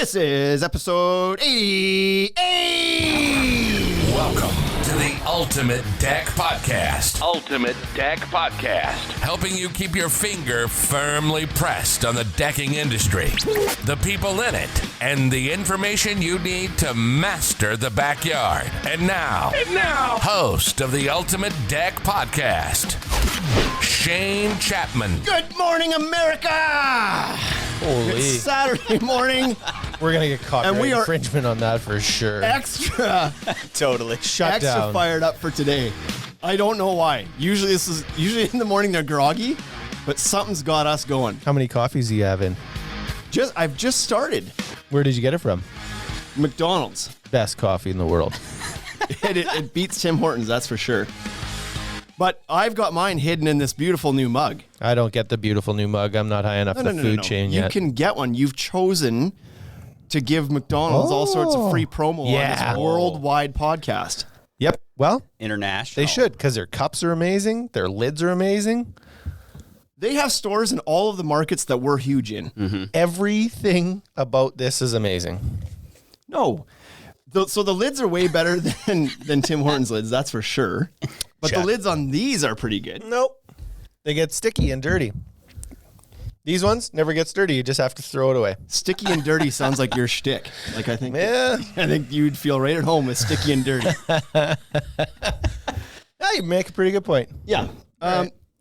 This is episode 88. Welcome to the Ultimate Deck Podcast. Ultimate Deck Podcast. Helping you keep your finger firmly pressed on the decking industry, the people in it, and the information you need to master the backyard. And now, host of the Ultimate Deck Podcast, Shane Chapman. Good morning, America. Holy. It's Saturday morning. We're going to get caught And we are infringement on that for sure. Extra Shut down. fired up for today. I don't know why. Usually in the morning they're groggy, but something's got us going. How many coffees do you have in? I've just started. Where did you get it from? McDonald's. Best coffee in the world. It beats Tim Hortons, that's for sure. But I've got mine hidden in this beautiful new mug. I don't get the beautiful new mug. I'm not high enough the food chain You yet. can get one. You've chosen to give McDonald's all sorts of free promo on this worldwide podcast. Yep. Well, International. they should, because their cups are amazing. Their lids are amazing. They have stores in all of the markets that we're huge in. Mm-hmm. Everything about this is amazing. No. So the lids are way better than Tim Hortons lids, that's for sure. But the lids on these are pretty good. Nope. They get sticky and dirty. These ones never gets dirty. You just have to throw it away. Sticky and dirty sounds like your shtick. Like I think you'd feel right at home with sticky and dirty. Yeah, you make a pretty good point. Yeah.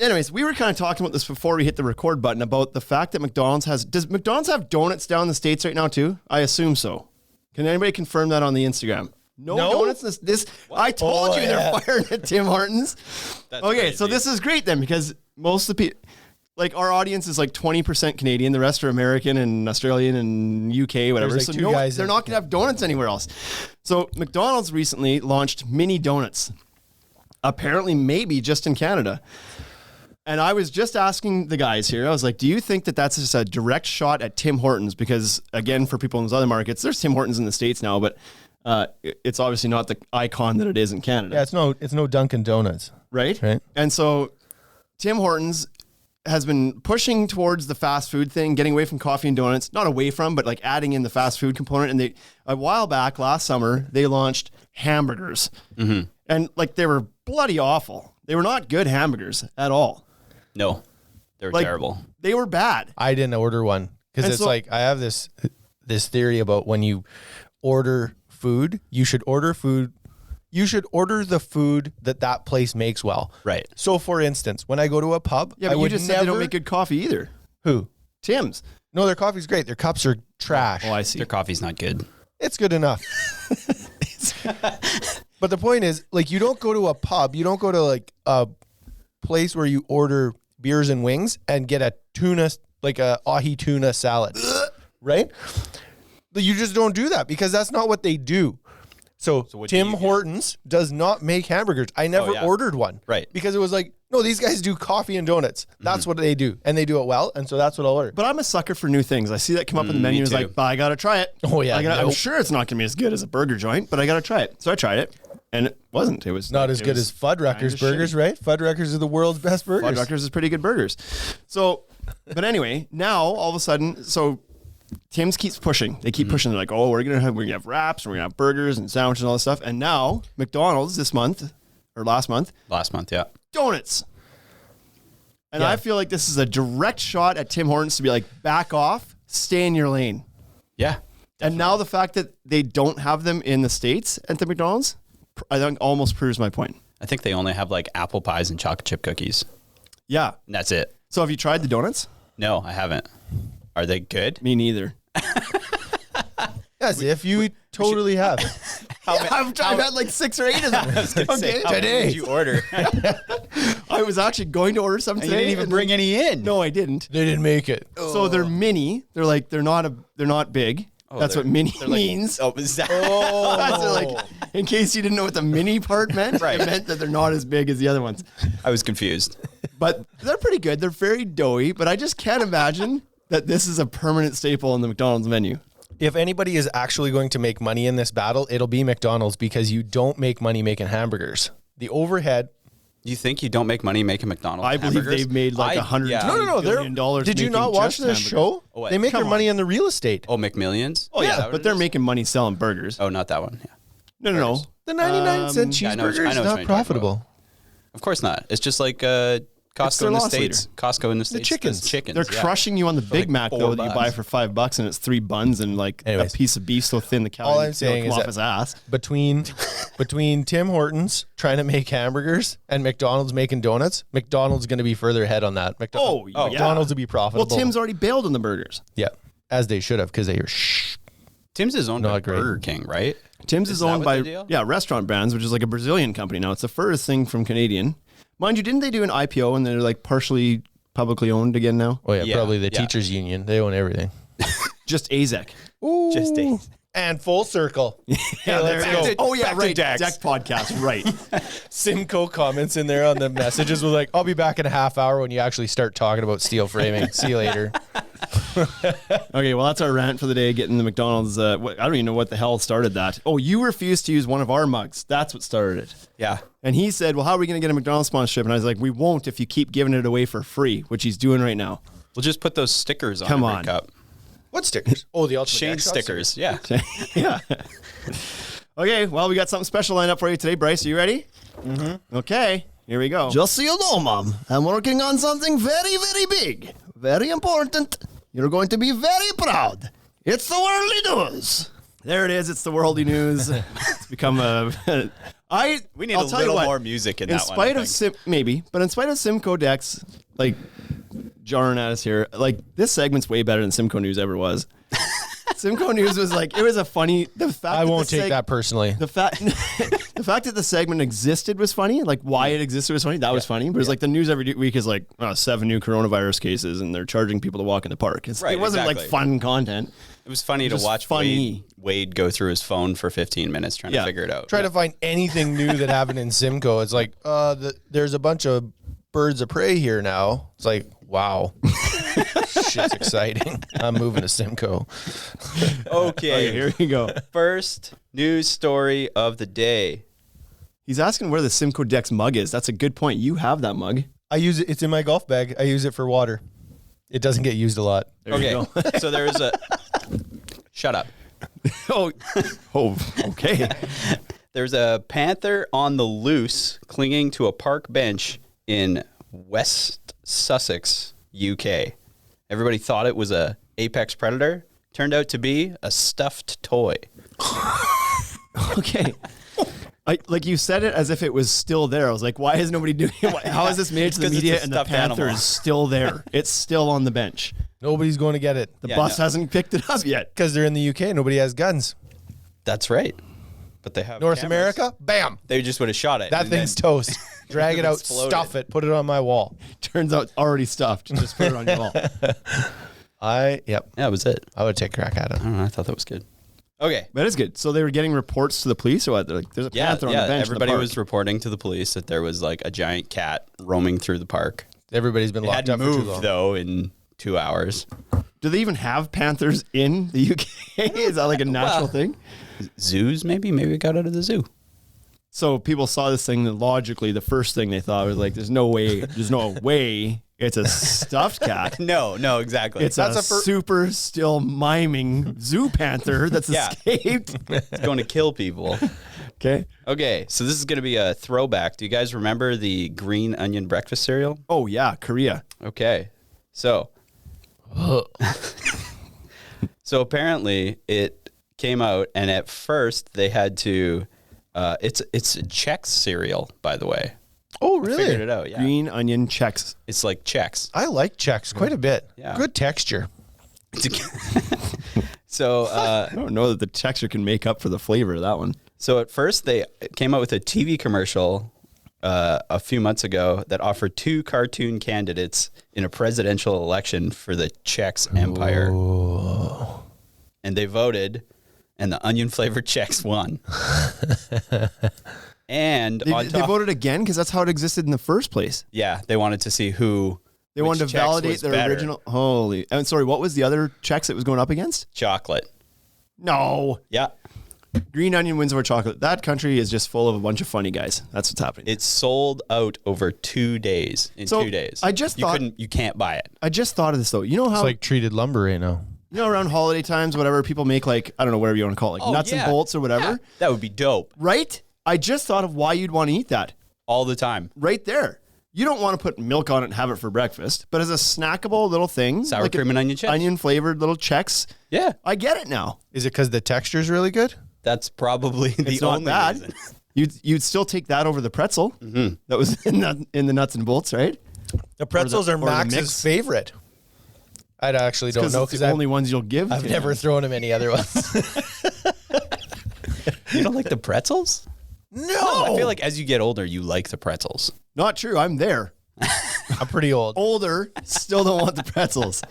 Anyways, we were kind of talking about this before we hit the record button about the fact that does McDonald's have donuts down in the States right now too? I assume so. Can anybody confirm that on the Instagram? No donuts. This I told you they're firing at Tim Hortons. Okay, crazy. so this is great then because most of the people, like our audience is like 20% Canadian, the rest are American and Australian and UK, whatever. There's like two guys they're not going to have donuts anywhere else. So McDonald's recently launched mini donuts. Apparently, maybe just in Canada. And I was just asking the guys here, I was like, do you think that that's just a direct shot at Tim Hortons? Because again, for people in those other markets, there's Tim Hortons in the States now, but it's obviously not the icon that it is in Canada. Yeah, it's no Dunkin' Donuts. Right? And so Tim Hortons has been pushing towards the fast food thing, getting away from coffee and donuts, not away from, but like adding in the fast food component. And a while back, last summer, they launched hamburgers. Mm-hmm. And like they were bloody awful. They were not good hamburgers at all. No, they were Like, terrible. They were bad. I didn't order one because it's like I have this theory about when you order food, you should order the food that place makes well. Right. So, for instance, when I go to a pub, Yeah, I but you would just never... said they don't make good coffee either. Who? Tim's. No, their coffee's great. Their cups are trash. Oh, I see. Their coffee's not good. It's good enough. But the point is, like, you don't go to a pub, you don't go to like a place where you order beers and wings and get a tuna, like a ahi tuna salad, right? You just don't do that because that's not what they do. So Tim Hortons does not make hamburgers. I never ordered one. Right. Because it was like, no, these guys do coffee and donuts. That's what they do. And they do it well. And so that's what I'll order. But I'm a sucker for new things. I see that come up in the menu. It's like, I got to try it. Oh, yeah. I'm sure it's not going to be as good as a burger joint, but I got to try it. So I tried it. And it wasn't. It was not as good as Fuddruckers burgers, right? Fuddruckers are the world's best burgers. Fuddruckers is pretty good burgers. So, but anyway, now all of a sudden, so Tim's keeps pushing. They keep pushing. They're like, oh, we're gonna have wraps, and we're gonna have burgers and sandwiches and all this stuff. And now McDonald's this month or last month, Yeah. donuts. And I feel like this is a direct shot at Tim Hortons to be like, back off, stay in your lane. Yeah. And now the fact that they don't have them in the States at the McDonald's, I think almost proves my point. I think they only have like apple pies and chocolate chip cookies. Yeah. And that's it. So have you tried the donuts? No, I haven't. Are they good? Me neither. Yes, if you totally have. I've had like 6 or 8 of them. Okay. How many did you order? I was actually going to order some And today. you didn't even bring any in. No, I didn't. They didn't make it. So they're mini. They're not big. That's what mini means. Oh, is that? So like, in case you didn't know what the mini part meant, it meant that they're not as big as the other ones. I was confused. But they're pretty good. They're very doughy, but I just can't imagine that this is a permanent staple on the McDonald's menu. If anybody is actually going to make money in this battle, it'll be McDonald's because you don't make money making hamburgers. The overhead You think you don't make money making McDonald's I believe hamburgers? they've made like $100 yeah. No. billion dollars. Did you making not watch just this hamburgers. show? Oh, what? They make Come their money on. on the real estate. Oh, McMillions? Oh Is yeah, that what but it they're is? making money selling burgers. Oh, not that one. Yeah. No. The 99-cent yeah, I know what cheeseburger you're is talking not about. profitable. Of course not. It's just like their Costco in the loss States. Costco in the States. chickens. does chickens. They're yeah. crushing you on the Big like Mac though $4 that you buy for $5, and it's 3 buns and like Anyways. a piece of beef so thin the cow All I'm it'll saying come is off that- his ass. Between Tim Hortons trying to make hamburgers and McDonald's making donuts, McDonald's going to be further ahead on that. Oh, yeah. McDonald's will be profitable. Well, Tim's already bailed on the burgers. yeah, as they should have because they were Tim's is owned by Not great. Burger King, right? Tim's is that owned what by the deal? Restaurant Brands, which is like a Brazilian company now. It's the furthest thing from Canadian. Mind you, didn't they do an IPO and they're like partially publicly owned again now? Oh yeah, Yeah, probably the yeah. teachers union. They own everything. Just AZEC. Just a. And full circle. Yeah, let's there it is. go. Oh yeah, Back to right. Dex. Deck podcast, right. Simcoe comments in there on the messages was like, "I'll be back in a half hour when you actually start talking about steel framing. See you later." Okay, well that's our rant for the day. Getting the McDonald's. I don't even know what the hell started that. Oh, you refused to use one of our mugs. That's what started it. Yeah. And he said, "Well, how are we going to get a McDonald's sponsorship?" And I was like, "We won't if you keep giving it away for free," which he's doing right now. We'll just put those stickers on Come every on. cup. What stickers? Oh, the ultimate Shane Dex Shot stickers. Yeah. Yeah. Okay, well, we got something special lined up for you today, Bryce. Are you ready? Mm-hmm. Okay, here we go. Just so you know, Mom, I'm working on something very, very big, very important. You're going to be very proud. It's the worldly news. There it is. It's the worldly news. It's become a. We need I'll a tell you little what, more music in in that one. spite I of think. but in spite of Simcoe Dex, like jarring at us here, like this segment's way better than Simcoe News ever was. Simcoe News was like, it was a funny. The fact I that won't the take that personally. The fact, the fact that the segment existed was funny. Like why it existed was funny. That was funny. But it's like the news every week is like 7 new coronavirus cases, and they're charging people to walk in the park. Right, it wasn't like exactly. fun content. It was funny to just watch funny. Wade go through his phone for 15 minutes trying Yeah. to figure it out. Try to find anything new that happened in Simcoe. It's like, there's a bunch of birds of prey here now. It's like, wow. Shit's exciting. I'm moving to Simcoe. Okay. Here we go. First news story of the day. He's asking where the Simcoe Dex mug is. That's a good point. You have that mug. I use it. It's in my golf bag. I use it for water. It doesn't get used a lot. There you Okay. go. So there is a. Shut up. oh, okay. There's a panther on the loose clinging to a park bench in West Sussex, UK. Everybody thought it was a apex predator. Turned out to be a stuffed toy. Okay. Like you said it as if it was still there. I was like, why is nobody doing it? How is this made it to the 'Cause it's media a and the stuffed panther animal. is still there? It's still on the bench. Nobody's going to get it The Yeah, bus no. hasn't picked it up yet. because they're in the UK. Nobody has guns. That's right. But they have North cameras. America, bam. They just would have shot it. That and thing's then- toast. Drag it out, Exploded. stuff it, put it on my wall. Turns out it's already stuffed. Just put it on your wall. Yep. That was it. I would take a crack at it. I don't know. I thought that was good. Okay. That is good. So they were getting reports to the police or what? They're like, there's a Yeah, panther on the bench. in the everybody park. was reporting to the police that there was like a giant cat roaming through the park. Everybody's been It locked up hadn't for too moved long. though in 2 hours. Do they even have panthers in the UK? Is that like a natural thing? Zoos, maybe we got out of the zoo. So people saw this thing, and logically, the first thing they thought was like, there's no way it's a stuffed cat. No, exactly. It's That's a a fir- super still miming zoo panther that's Yeah. escaped. It's going to kill people. Okay. Okay, so this is going to be a throwback. Do you guys remember the green onion breakfast cereal? Oh yeah, Korea. Okay, so apparently it came out, and at first they had to. It's a Chex cereal, by the way. Oh, I figured it out. Yeah, Green onion checks. it's like Chex. I like Chex quite a bit. Yeah. Good texture. So I don't know that the texture can make up for the flavor of that one. So at first they came out with a TV commercial a few months ago that offered 2 cartoon candidates in a presidential election for the Chex empire. And they voted, and the onion flavored Chex won. And They on top, voted again because that's how it existed in the first place. yeah, they wanted to see who They which wanted to Chex validate was their better. original. Holy. I'm sorry. What was the other checks it was going up against? chocolate. No. Yeah. Green onion wins over chocolate. That country is just full of a bunch of funny guys. That's what's happening. It sold out over 2 days. In So, 2 days, I just thought- you can't buy it. I just thought of this though. You know how It's like treated lumber right now. around holiday times, whatever, people make like, I don't know, whatever you want to call it, like nuts and bolts or whatever. Yeah, that would be dope Right? I just thought of why you'd want to eat that all the time. right there. You don't want to put milk on it and have it for breakfast, but as a snackable little thing, Sour like cream and onion chips. onion flavored little Chex. Yeah, I get it now. Is it because the texture is really good? that's probably the It's not only bad. reason. You'd still take that over the pretzel Mm-hmm. that was in the nuts and bolts, right? The pretzels are or the Max's mix. favorite. I actually don't know It's because the only ones you'll give. I've to never them. thrown him any other ones. You don't like the pretzels? No, I feel like as you get older, you like the pretzels. Not true. I'm there. I'm pretty old. Older, still don't want the pretzels.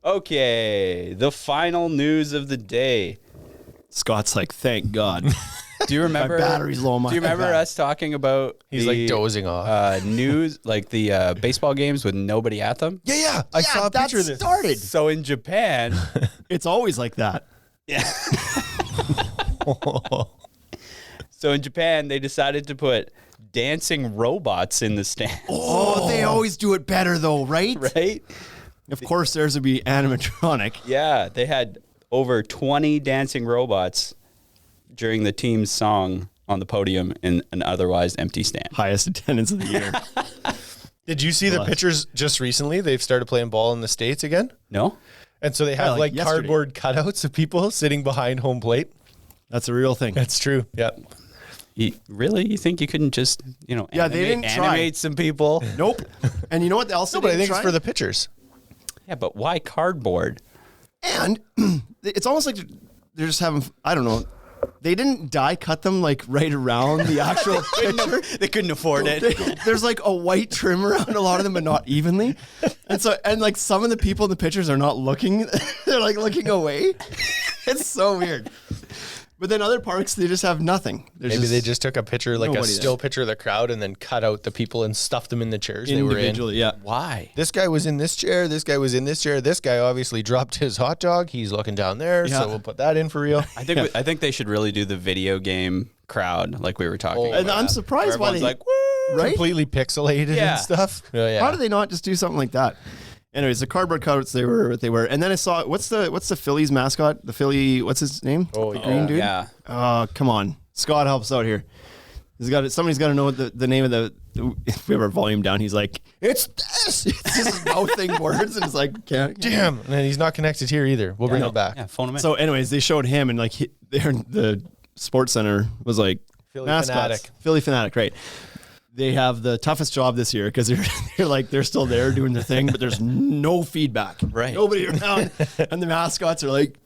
Okay, the final news of the day. Scott's like, thank God. Do you remember? battery's low on my Do you remember iPad. us talking about? He's the, like dozing off. News, like the baseball games with nobody at them. Yeah. I saw a that picture of this. started. So in Japan, It's always like that. they decided to put dancing robots in the stand. Oh, they always do it better though, right? Right? Of course, theirs would be animatronic. Yeah, they had over 20 dancing robots during the team's song on the podium in an otherwise empty stand. Highest attendance of the year. Did you see the pictures just recently? They've started playing ball in the States again. No? And so they have like like yesterday. cardboard cutouts of people sitting behind home plate. That's a real thing. That's true. Yeah. Really? You think you couldn't just, Yeah, they didn't try. animate some people? Nope. And you know what else? No, they but I think didn't it's try? for the pictures. Yeah, but why cardboard? And it's almost like they're just having, I don't know, they didn't die cut them like right around the actual picture. They couldn't afford it. There's like a white trim around a lot of them, but not evenly. And like some of the people in the pictures are not looking, they're like looking away. It's so weird. But then other parks, they just have nothing. Maybe they just took a picture, like a nobody still there. picture of the crowd, and then cut out the people and stuffed them in the chairs they were in. individually, yeah. Why? This guy was in this chair. This guy was in this chair. This guy obviously dropped his hot dog. He's looking down there, Yeah. so we'll put that in for real. I think they should really do the video game crowd like we were talking Oh, about. And I'm surprised Where why everyone's they, like, woo! right? Completely pixelated Yeah. and stuff. Oh, yeah. How do they not just do something like that? Anyways, the cardboard cutouts, they were what they were. And then I saw, what's the Phillies mascot? The Philly, what's his name? Oh, the yeah. green dude? Yeah. Oh, come on. Scott helps out here. Somebody's got to know what the name of if we have our volume down, he's like, it's this. It's just mouthing words. And it's like, can't. Damn. And he's not connected here either. We'll bring him back. Yeah, phone them in. So anyways, they showed him and like the sports center was like, Philly mascots. fanatic. Philly fanatic, right. They have the toughest job this year because they're still there doing their thing, but there's no feedback. Right. Nobody around. And the mascots are like,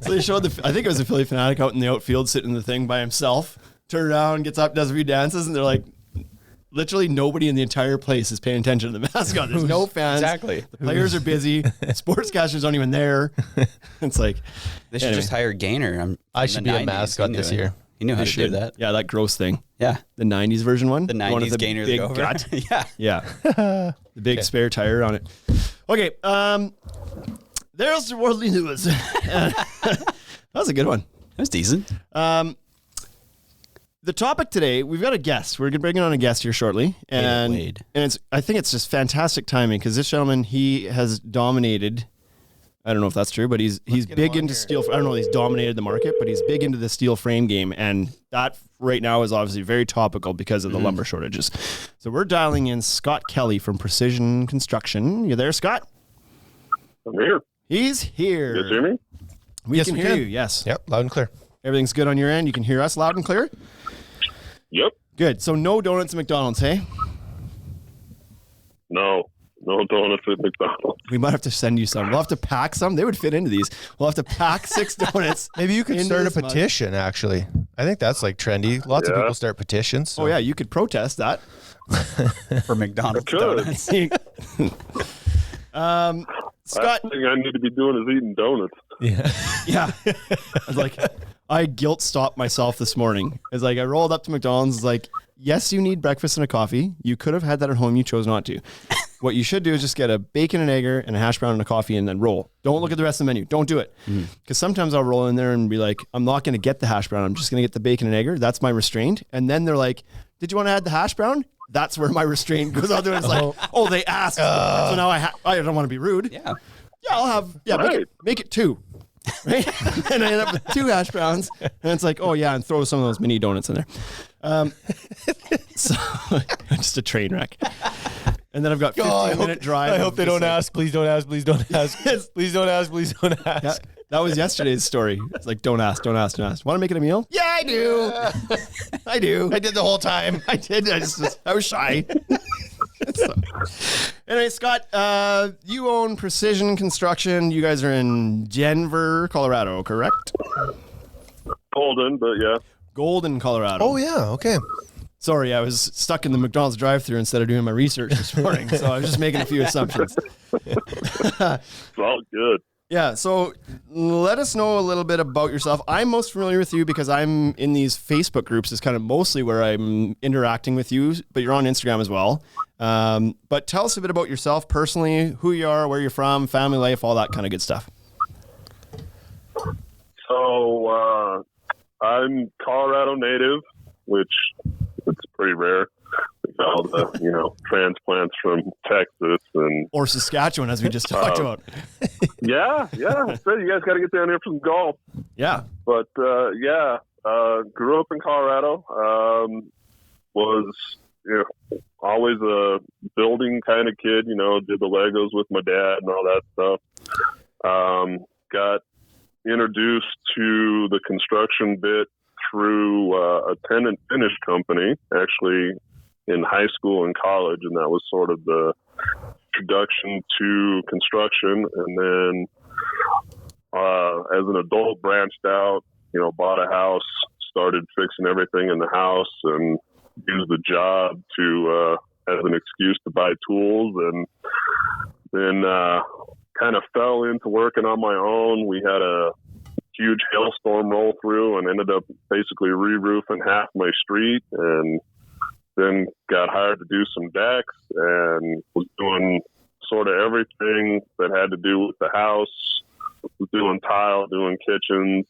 so they showed I think it was a Philly fanatic out in the outfield sitting in the thing by himself, turns around, gets up, does a few dances, and they're like, literally nobody in the entire place is paying attention to the mascot. There's no fans. Exactly. The players are busy. Sportscasters aren't even there. It's like, They should anyway. just hire Gainer. I should be a mascot this year. He knew how to do that. Yeah, that gross thing. Yeah. The 90s version one? The one with 90s Gainer big the Gover. gut. Yeah. Yeah. The big spare tire on it. Okay. There's the worldly news. That was a good one. That was decent. The topic today, we've got a guest. We're going to bring on a guest here shortly. And Wade. I think it's just fantastic timing because this gentleman, he has dominated. I don't know if that's true, but he's big into steel. I don't know if he's dominated the market, but he's big into the steel frame game. And that right now is obviously very topical because of the lumber shortages. So we're dialing in Scott Kelly from Precision Construction. You there, Scott? I'm here. He's here. You guys hear me? We can hear you, yes. Yep, loud and clear. Everything's good on your end. You can hear us loud and clear? Yep. Good. So no donuts at McDonald's, hey? No donuts at McDonald's. We might have to send you some. We'll have to pack some. They would fit into these. We'll have to pack 6 donuts. Maybe you could into start a this mug. petition, actually. I think that's like trendy. Lots of Yeah. people start petitions. So. Oh, yeah. You could protest that. For McDonald's Could. donuts. Scott, Last thing I need to be doing is eating donuts. Yeah. yeah. I was like, I guilt stopped myself this morning. It's like I rolled up to McDonald's. It's like, yes, you need breakfast and a coffee. You could have had that at home. You chose not to. what you should do is just get a bacon and egger and a hash brown and a coffee and then roll. Don't look at the rest of the menu. Don't do it. Because sometimes I'll roll in there and be like, I'm not going to get the hash brown. I'm just going to get the bacon and egger. That's my restraint. And then they're like, did you want to add the hash brown? That's where my restraint goes out there. It's like, oh, they asked. So now I don't want to be rude. Yeah. Yeah, I'll have, make it 2. Right? And I end up with 2 hash browns. And it's like, oh yeah, and throw some of those mini donuts in there. So just a train wreck. And then I've got 15-minute drive. I hope they don't ask. Please don't ask. Please don't ask. Please don't ask. Please don't ask. Yeah, that was yesterday's story. It's like, don't ask. Want to make it a meal? Yeah, I do. I do. I did the whole time. I did. I was shy. So. Anyway, Scott, you own Precision Construction. You guys are in Denver, Colorado, correct? Golden, but yeah. Golden, Colorado. Oh, yeah. Okay. Sorry, I was stuck in the McDonald's drive-thru instead of doing my research this morning, so I was just making a few assumptions. It's all good. Yeah, so let us know a little bit about yourself. I'm most familiar with you because I'm in these Facebook groups is kind of mostly where I'm interacting with you, but you're on Instagram as well. But tell us a bit about yourself personally, who you are, where you're from, family life, all that kind of good stuff. So I'm Colorado native, which it's pretty rare. We got all the, transplants from Texas and or Saskatchewan, as we just talked about. Yeah. So you guys got to get down here for some golf. Yeah. But grew up in Colorado. Was always a building kind of kid. Did the Legos with my dad and all that stuff. Got introduced to the construction bit through a tenant finish company, actually in high school and college, and that was sort of the introduction to construction. And then as an adult, branched out, bought a house, started fixing everything in the house, and used the job to as an excuse to buy tools. And then kind of fell into working on my own. We had a huge hailstorm roll through and ended up basically re-roofing half my street, and then got hired to do some decks and was doing sort of everything that had to do with the house. Was doing tile, doing kitchens,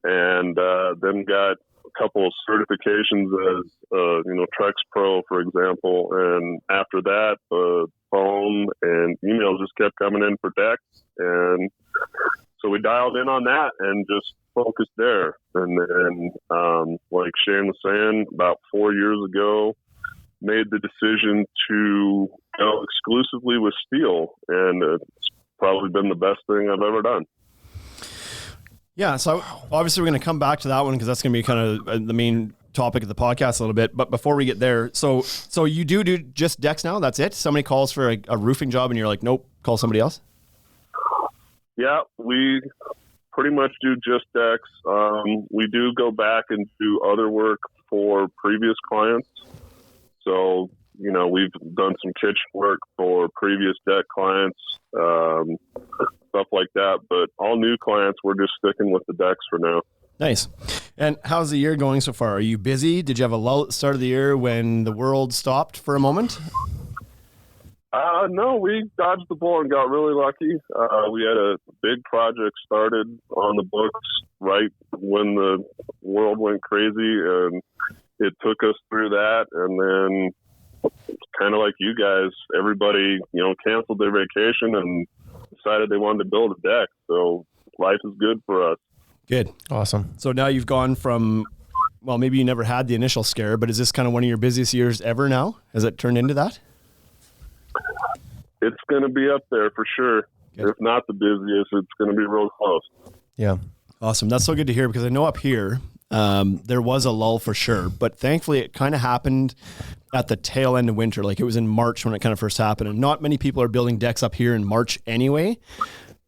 and then got a couple of certifications as Trex Pro, for example. And after that, the phone and emails just kept coming in for decks, and so we dialed in on that and just focused there. And then, like Shane was saying, about 4 years ago, made the decision to go exclusively with steel. And it's probably been the best thing I've ever done. Yeah, so obviously we're going to come back to that one because that's going to be kind of the main topic of the podcast a little bit. But before we get there, so you do just decks now? That's it? Somebody calls for a roofing job and you're like, nope, call somebody else? Yeah, we pretty much do just decks. We do go back and do other work for previous clients. So, we've done some kitchen work for previous deck clients, stuff like that. But all new clients, we're just sticking with the decks for now. Nice. And how's the year going so far? Are you busy? Did you have a lull at the start of the year when the world stopped for a moment? No, we dodged the bullet and got really lucky. We had a big project started on the books right when the world went crazy, and it took us through that. And then kind of like you guys, everybody, canceled their vacation and decided they wanted to build a deck. So life is good for us. Good. Awesome. So now you've gone from, well, maybe you never had the initial scare, but is this kind of one of your busiest years ever now? Has it turned into that? It's going to be up there for sure. Good. If not the busiest, it's going to be real close. Yeah. Awesome. That's so good to hear because I know up here there was a lull for sure, but thankfully it kind of happened at the tail end of winter. Like it was in March when it kind of first happened, and not many people are building decks up here in March anyway.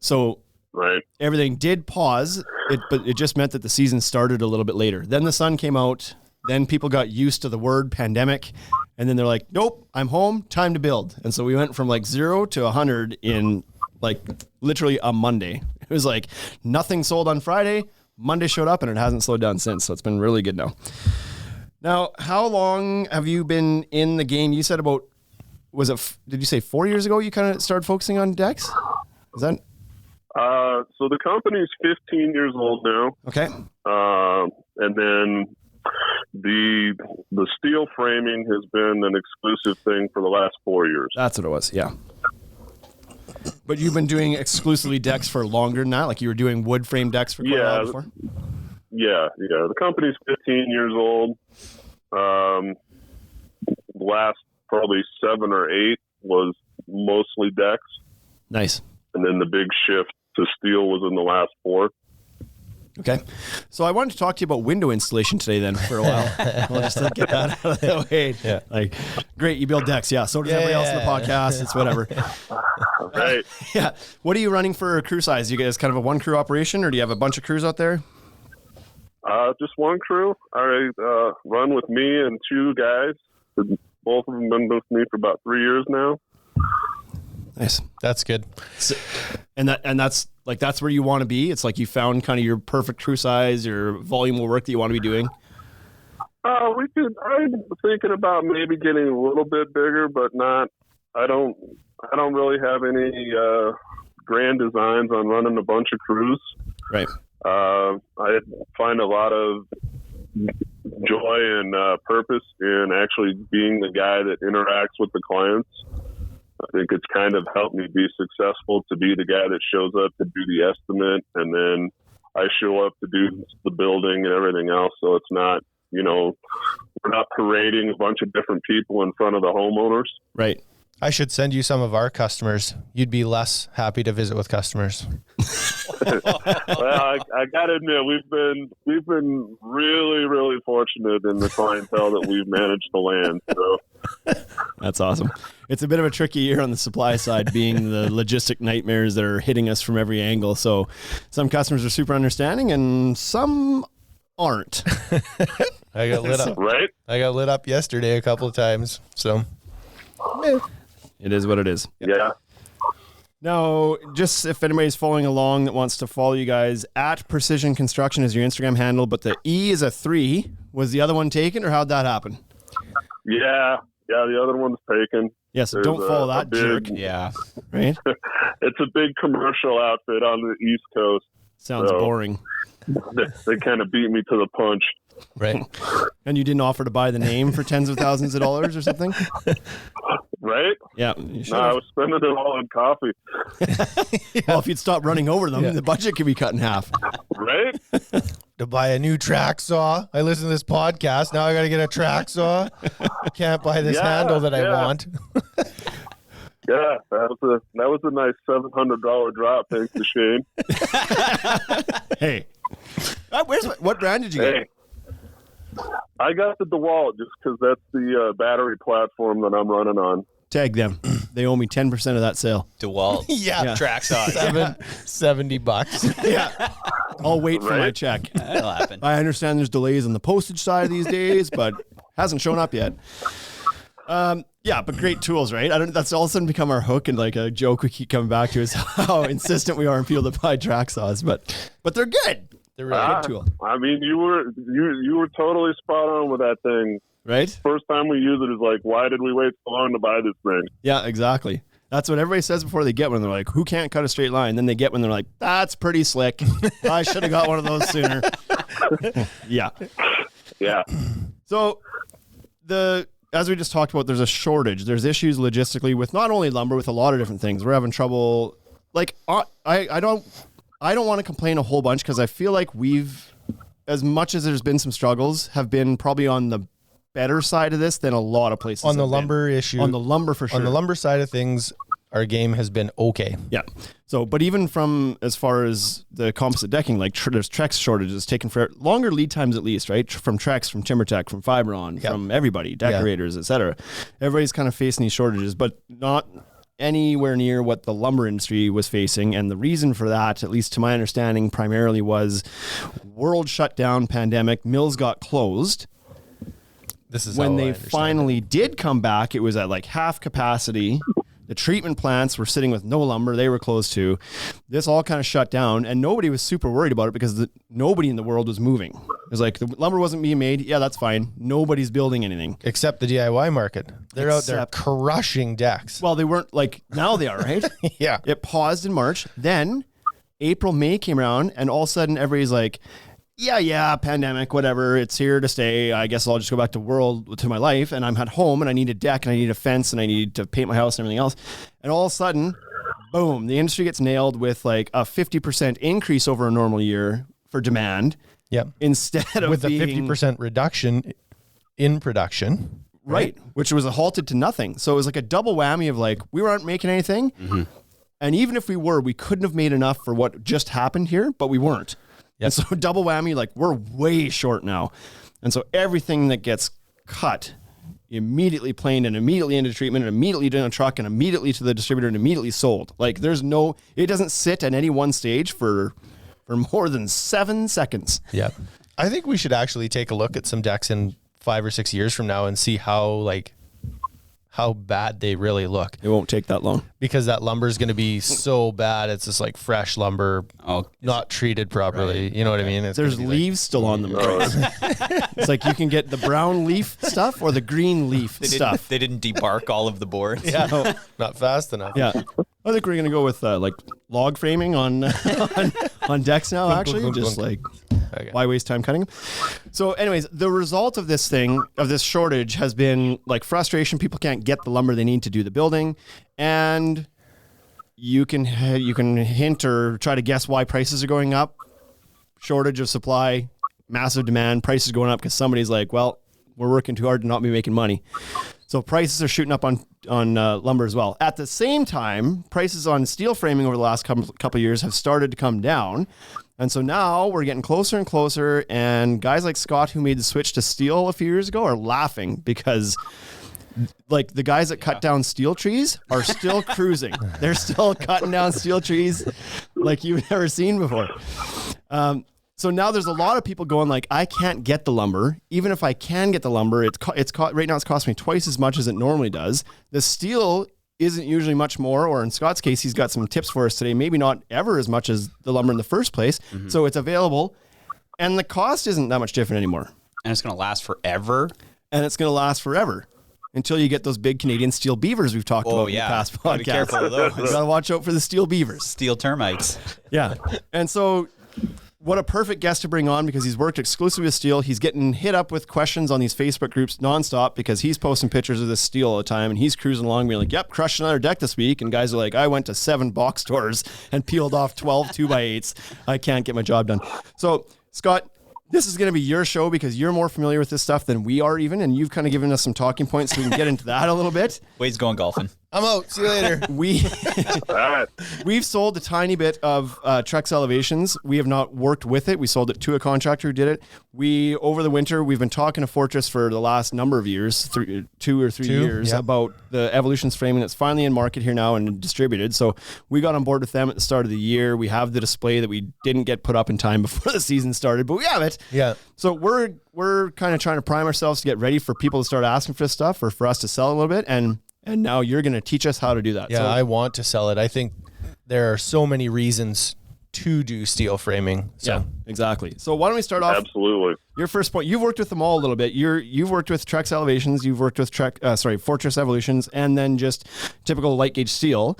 So right. Everything did pause, but it just meant that the season started a little bit later. Then the sun came out. Then people got used to the word pandemic. And then they're like, nope, I'm home, time to build. And so we went from like 0 to 100 in like literally a Monday. It was like nothing sold on Friday. Monday showed up and it hasn't slowed down since. So it's been really good now. Now, how long have you been in the game? You said about, was it? Did you say 4 years ago you kind of started focusing on decks? Is that So the company's 15 years old now. okay? And then the steel framing has been an exclusive thing for the last 4 years. That's what it was. Yeah. But you've been doing exclusively decks for longer than that? Like you were doing wood frame decks for quite a while before? Yeah. The company's 15 years old. Last probably 7 or 8 was mostly decks. Nice. And then the big shift to steel was in the last 4. Okay. So I wanted to talk to you about window installation today then for a while. We'll just get that out of the way. Yeah. Like, great, you build decks. Yeah. So does everybody else in the podcast. It's whatever. Right. Yeah. What are you running for crew size? You guys kind of a one crew operation or do you have a bunch of crews out there? Just one crew. I run with me and 2 guys. Both of them been with me for about 3 years now. Nice. That's good. So, and that's like, that's where you want to be. It's like you found kind of your perfect crew size, your volume of work that you want to be doing. I'm thinking about maybe getting a little bit bigger, but not. I don't really have any grand designs on running a bunch of crews. Right. I find a lot of joy and purpose in actually being the guy that interacts with the clients. I think it's kind of helped me be successful to be the guy that shows up to do the estimate, and then I show up to do the building and everything else. So it's not, we're not parading a bunch of different people in front of the homeowners. Right. I should send you some of our customers. You'd be less happy to visit with customers. Well, I got to admit, we've been really, really fortunate in the clientele that we've managed to land. So. That's awesome. It's a bit of a tricky year on the supply side, being the logistic nightmares that are hitting us from every angle. So some customers are super understanding and some aren't. I got lit up. Right? I got lit up yesterday a couple of times. So It is what it is. Yeah. Now, just if anybody's following along that wants to follow you guys, at Precision Construction is your Instagram handle, but the E is a 3. Was the other one taken or how'd that happen? Yeah, the other one's taken. Yes, There's don't follow that big, jerk. Yeah. Right? It's a big commercial outfit on the East Coast. Sounds boring. They kind of beat me to the punch. right. And you didn't offer to buy the name for tens of thousands of dollars or something? Right? Yeah. You should No, I have. was spending it all on coffee. Well, if you'd stop running over them, the budget could be cut in half. Right? To buy a new track saw. I listen to this podcast. Now I got to get a track saw. I can't buy this handle that I want. Yeah, that was a nice $700 drop, thanks to Shane. Hey. What brand did you get? Hey, I got the DeWalt just because that's the battery platform that I'm running on. Tag them. They owe me 10% of that sale. DeWalt. Yeah. Track saw. $70. Yeah. I'll wait for my check. That'll happen. I understand there's delays on the postage side these days, but hasn't shown up yet. Yeah, but great tools, right? That's all of a sudden become our hook and like a joke we keep coming back to is how insistent we are on people to buy track saws, but they're good. They're really good tool. I mean, you were totally spot on with that thing. Right? First time we use it is like, why did we wait so long to buy this thing? Yeah, exactly. That's what everybody says before they get one. They're like, who can't cut a straight line? Then they get one. They're like, that's pretty slick. I should have got one of those sooner. Yeah. Yeah. So as we just talked about, there's a shortage. There's issues logistically with not only lumber, with a lot of different things. We're having trouble. Like, I don't want to complain a whole bunch because I feel like as much as there's been some struggles, have been probably on the better side of this than a lot of places. On the lumber issue. On the lumber for sure. On the lumber side of things, our game has been okay. Yeah. So, but even from as far as the composite decking, like there's Trex shortages taken for longer lead times at least, right? From Trex, from TimberTech, from Fibron, from everybody, decorators, etc. Everybody's kind of facing these shortages, but not anywhere near what the lumber industry was facing. And the reason for that, at least to my understanding, primarily was world shutdown, pandemic, mills got closed. This is when they finally did come back, it was at like half capacity. The treatment plants were sitting with no lumber. They were closed too. This all kind of shut down and nobody was super worried about it because nobody in the world was moving. It was like the lumber wasn't being made. Yeah, that's fine. Nobody's building anything. Except the DIY market. They're out there Except- crushing decks. Well, they weren't like, now they are, right? Yeah. It paused in March. Then April, May came around, and all of a sudden everybody's like, yeah, pandemic, whatever. It's here to stay. I guess I'll just go back to my life. And I'm at home and I need a deck and I need a fence and I need to paint my house and everything else. And all of a sudden, boom, the industry gets nailed with like a 50% increase over a normal year for demand. Yep. Instead of With a being, 50% reduction in production. right, which was halted to nothing. So it was like a double whammy of like, we weren't making anything. And even if we were, we couldn't have made enough for what just happened here, but we weren't. Yep. And so double whammy, like we're way short now. And so everything that gets cut immediately planed and immediately into treatment and immediately in a truck and immediately to the distributor and immediately sold. Like it doesn't sit at any one stage for more than 7 seconds. Yeah. I think we should actually take a look at some decks in 5 or 6 years from now and see how bad they really look. It won't take that long. Because that lumber is going to be so bad. It's just like fresh lumber, not treated properly. Right. You know what I mean? There's leaves still on them. It's like you can get the brown leaf stuff or the green leaf stuff. They didn't debark all of the boards. Yeah, not fast enough. Yeah. I think we're going to go with like log framing on decks now, actually. Just like, why waste time cutting them? So anyways, the result of this shortage has been like frustration. People can't get the lumber they need to do the building. And you can hint or try to guess why prices are going up. Shortage of supply, massive demand, prices going up because somebody's like, well, we're working too hard to not be making money. So prices are shooting up on lumber as well. At the same time, prices on steel framing over the last couple of years have started to come down. And so now we're getting closer and closer. And guys like Scott, who made the switch to steel a few years ago, are laughing because like the guys that cut down steel trees are still cruising. They're still cutting down steel trees like you've never seen before. So now there's a lot of people going like, I can't get the lumber. Even if I can get the lumber, right now it's costing me twice as much as it normally does. The steel isn't usually much more, or in Scott's case, he's got some tips for us today. Maybe not ever as much as the lumber in the first place. Mm-hmm. So it's available, and the cost isn't that much different anymore. And it's going to last forever. And it's going to last forever until you get those big Canadian steel beavers we've talked about in the past podcast. Be careful of those. You gotta watch out for the steel beavers. Steel termites. Yeah, and so. What a perfect guest to bring on because he's worked exclusively with steel. He's getting hit up with questions on these Facebook groups nonstop because he's posting pictures of this steel all the time and he's cruising along being like, yep, crushed another deck this week. And guys are like, I went to 7 box stores and peeled off 12 2x8s. I can't get my job done. So, Scott, this is going to be your show because you're more familiar with this stuff than we are even. And you've kind of given us some talking points so we can get into that a little bit. Wade's going golfing. I'm out. See you later. We've sold a tiny bit of Trex Elevations. We have not worked with it. We sold it to a contractor who did it. Over the winter, we've been talking to Fortress for the last number of years, 2 or 3 years, about the Evolutions framing that's finally in market here now and distributed. So we got on board with them at the start of the year. We have the display that we didn't get put up in time before the season started, but we have it. Yeah. So we're kind of trying to prime ourselves to get ready for people to start asking for this stuff or for us to sell a little bit. And now you're going to teach us how to do that. Yeah, I want to sell it. I think there are so many reasons to do steel framing. So. Yeah, exactly. So why don't we start off? Absolutely. Your first point. You've worked with them all a little bit. You've worked with Trex Elevations. You've worked with Fortress Evolutions, and then just typical light gauge steel.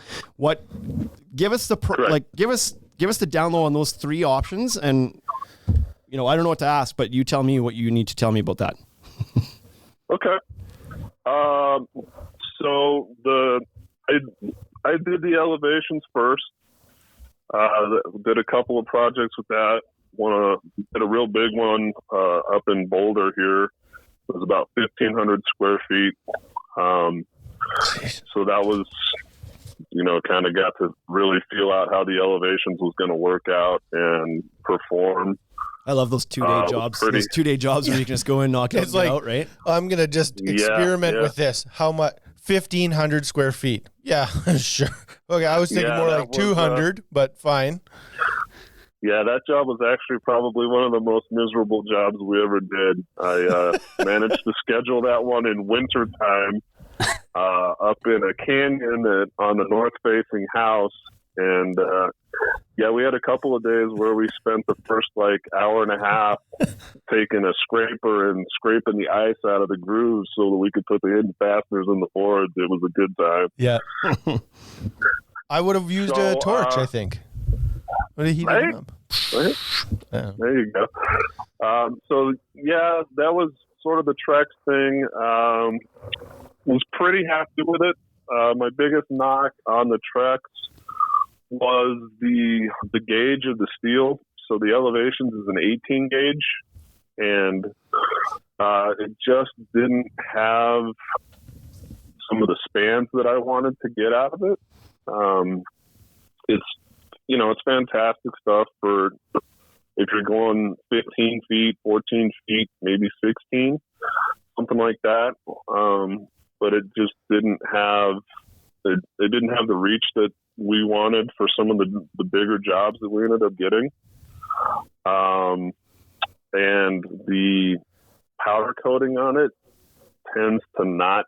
Give us the give us the down low on those 3 options. And I don't know what to ask, but you tell me what you need to tell me about that. Okay. So I did the Elevations first. Did a couple of projects with that. Did a real big one up in Boulder here. It was about 1,500 square feet. So that was, kind of got to really feel out how the Elevations was going to work out and perform. I love those 2-day jobs. Those 2-day jobs where you can just go in, knock it out, right? I'm going to just experiment with this. How much? 1,500 square feet. Yeah, sure. Okay, I was thinking more like 200, but fine. Yeah, that job was actually probably one of the most miserable jobs we ever did. I managed to schedule that one in winter time up in a canyon on the north-facing house And yeah, we had a couple of days where we spent the first like hour and a half taking a scraper and scraping the ice out of the grooves so that we could put the hidden fasteners in the boards. It was a good time. Yeah. I would have used a torch, I think. What did he right? do? Right? Yeah. There you go. So yeah, that was sort of the Trex thing. Was pretty happy with it. My biggest knock on the Trex was the gauge of the steel. So the Elevations is an 18 gauge, and it just didn't have some of the spans that I wanted to get out of it. It's fantastic stuff for if you're going 15 feet, 14 feet, maybe 16, something like that. But it just didn't have it didn't have the reach that we wanted for some of the bigger jobs that we ended up getting. And the powder coating on it tends to not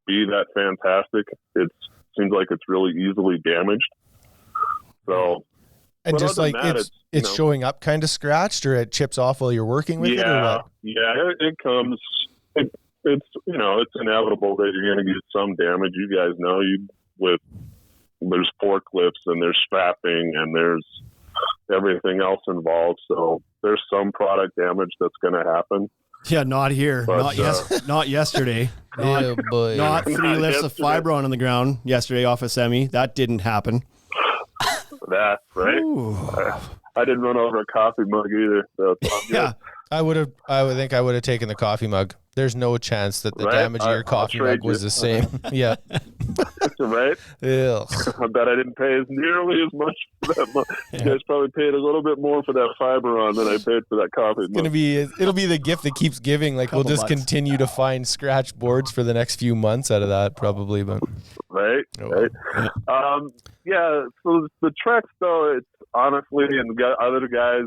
be that fantastic. It seems like it's really easily damaged. So, and just like it's showing up kind of scratched, or it chips off while you're working with it, or what? Yeah, it comes. It's it's inevitable that you're going to get some damage. You guys know there's forklifts and there's strapping and there's everything else involved. So there's some product damage that's going to happen. Yeah, not here. But, not yesterday. Oh, boy. Not 3 lifts of Fibron on the ground yesterday off a semi. That didn't happen. That's right. I didn't run over a coffee mug either. So it's all good. Yeah. I would think I would have taken the coffee mug. There's no chance that the damage of your coffee mug was the same. Yeah. Right? Ew. I bet I didn't pay nearly as much for that mug. You guys probably paid a little bit more for that Fibron than I paid for that coffee mug. It'll be the gift that keeps giving. Like, we'll just continue to find scratch boards for the next few months out of that, probably. But right. Yeah. So the Trex, though, it's honestly, and other guys,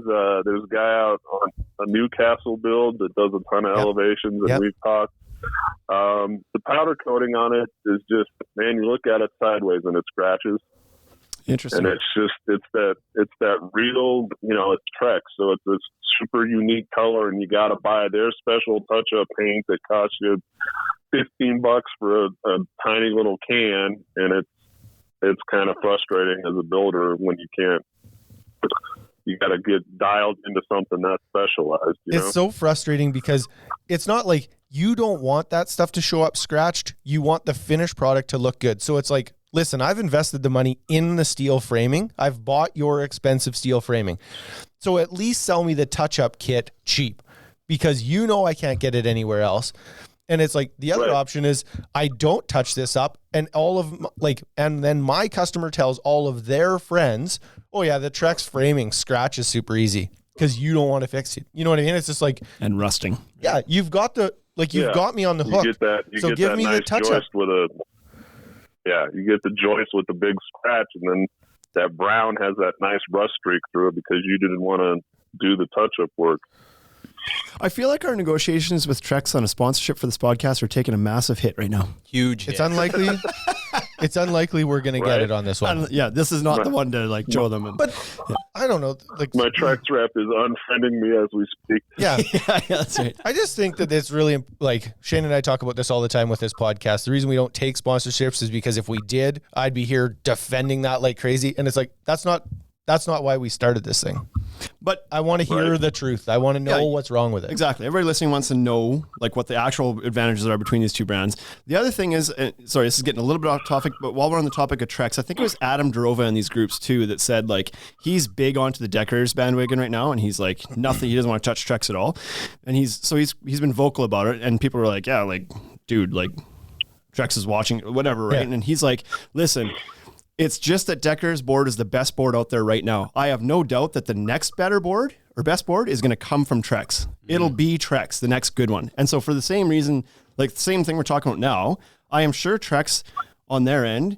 there's a guy out on a Newcastle build that does a ton of elevations, and we've talked. The powder coating on it is just, man, you look at it sideways and it scratches. Interesting. And it's that real, it's Trex, so it's this super unique color, and you got to buy their special touch-up paint that costs you $15 for a tiny little can, and it's kind of frustrating as a builder when you can't. You got to get dialed into something that's specialized. It's so frustrating because it's not like you don't want that stuff to show up scratched. You want the finished product to look good. So it's like, listen, I've invested the money in the steel framing. I've bought your expensive steel framing. So at least sell me the touch-up kit cheap, because I can't get it anywhere else. And it's like the other option is I don't touch this up, and and then my customer tells all of their friends, oh yeah, the Trex framing scratch is super easy because you don't want to fix it. You know what I mean? It's just like, and rusting. Yeah, you've got got me on the hook. Get that, so give me the touch up. You get the joist with the big scratch, and then that brown has that nice rust streak through it because you didn't want to do the touch up work. I feel like our negotiations with Trex on a sponsorship for this podcast are taking a massive hit right now. Huge hit. It's unlikely. It's unlikely we're going to get it on this one. This is not the one to show them. But I don't know. My Trex rep is unfriending me as we speak. Yeah. Yeah, that's right. I just think that it's really, Shane and I talk about this all the time with this podcast. The reason we don't take sponsorships is because if we did, I'd be here defending that like crazy. And it's like, that's not why we started this thing. But I want to hear the truth. I want to know what's wrong with it. Exactly. Everybody listening wants to know what the actual advantages are between these two brands. The other thing is, sorry, this is getting a little bit off topic, but while we're on the topic of Trex, I think it was Adam Darova in these groups too that said he's big onto the Deckers bandwagon right now, and he's nothing. He doesn't want to touch Trex at all, and he's been vocal about it, and people were dude, Trex is watching, whatever, right? Yeah. And he's like, listen. It's just that Decker's board is the best board out there right now. I have no doubt that the next better board or best board is going to come from Trex. It'll be Trex, the next good one. And so for the same reason, the same thing we're talking about now, I am sure Trex on their end,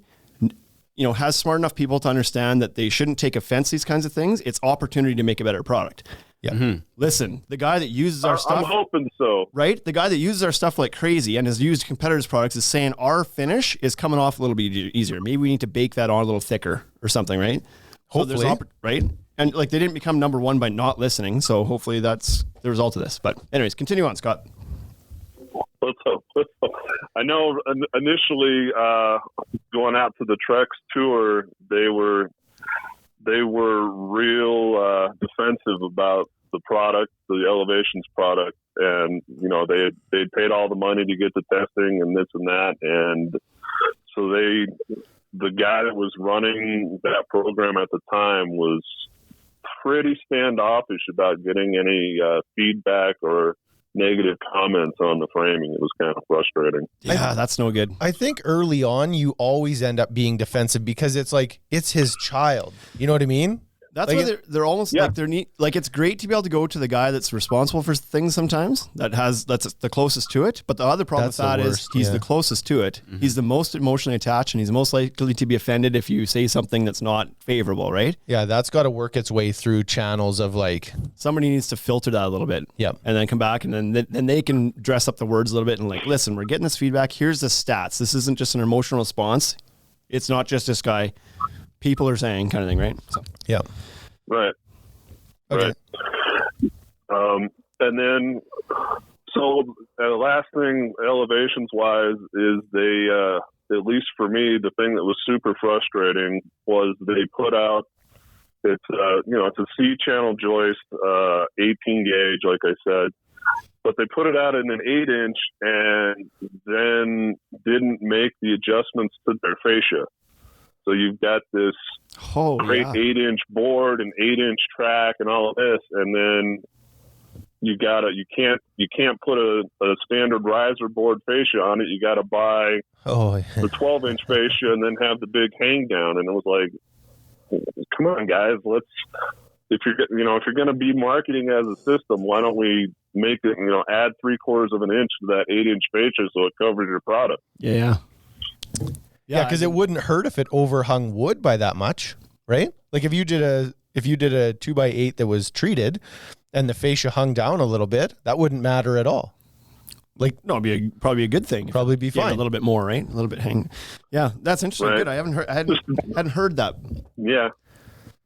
has smart enough people to understand that they shouldn't take offense to these kinds of things. It's opportunity to make a better product. Yeah. Listen, the guy that uses our I'm stuff, hoping so. right? The guy that uses our stuff like crazy and has used competitors' products is saying our finish is coming off a little bit easier. Maybe we need to bake that on a little thicker or something, right? Hopefully. So right? And like they didn't become number one by not listening. So hopefully that's the result of this. But anyways, continue on, Scott. Let's hope. I know initially going out to the Trex tour, they were real defensive about the product, the Elevations product, and they'd paid all the money to get the testing and this and that, and so the guy that was running that program at the time was pretty standoffish about getting any feedback or negative comments on the framing. It was kind of frustrating. Yeah, that's no good. I think early on, you always end up being defensive because it's like, it's his child. You know what I mean? That's Like why they're almost like they're neat. Like it's great to be able to go to the guy that's responsible for things sometimes that's the closest to it. But the other problem That's with that the is worst, he's yeah. the closest to it. He's the most emotionally attached and he's most likely to be offended if you say something that's not favorable, right? Yeah, that's got to work its way through channels of like, Somebody needs to filter that a little bit. Yep. And then come back and then they can dress up the words a little bit and like, listen, we're getting this feedback. Here's the stats. This isn't just an emotional response. It's not just this guy. People are saying kind of thing, right? So. yeah. Right. Okay. Right. And then, so the last thing, elevations wise, is they, at least for me, the thing that was super frustrating was they put out, it's a C channel joist, 18 gauge, like I said, but they put it out in an 8-inch and then didn't make the adjustments to their fascia. So you've got this great 8-inch board and 8-inch track and all of this, and then you can't put a standard riser board fascia on it. You got to buy the 12-inch fascia and then have the big hang down. And it was like, come on, guys, if you're going to be marketing as a system, why don't we make it, add 3/4 of an inch to that 8-inch fascia so it covers your product. Yeah. Yeah, because it wouldn't hurt if it overhung wood by that much, right? Like if you did a 2x8 that was treated and the fascia hung down a little bit, that wouldn't matter at all. Like no, it'd be probably a good thing. Probably be fine. A little bit more, right? A little bit hang. Yeah, that's interesting. Right. Good. I hadn't heard that. Yeah.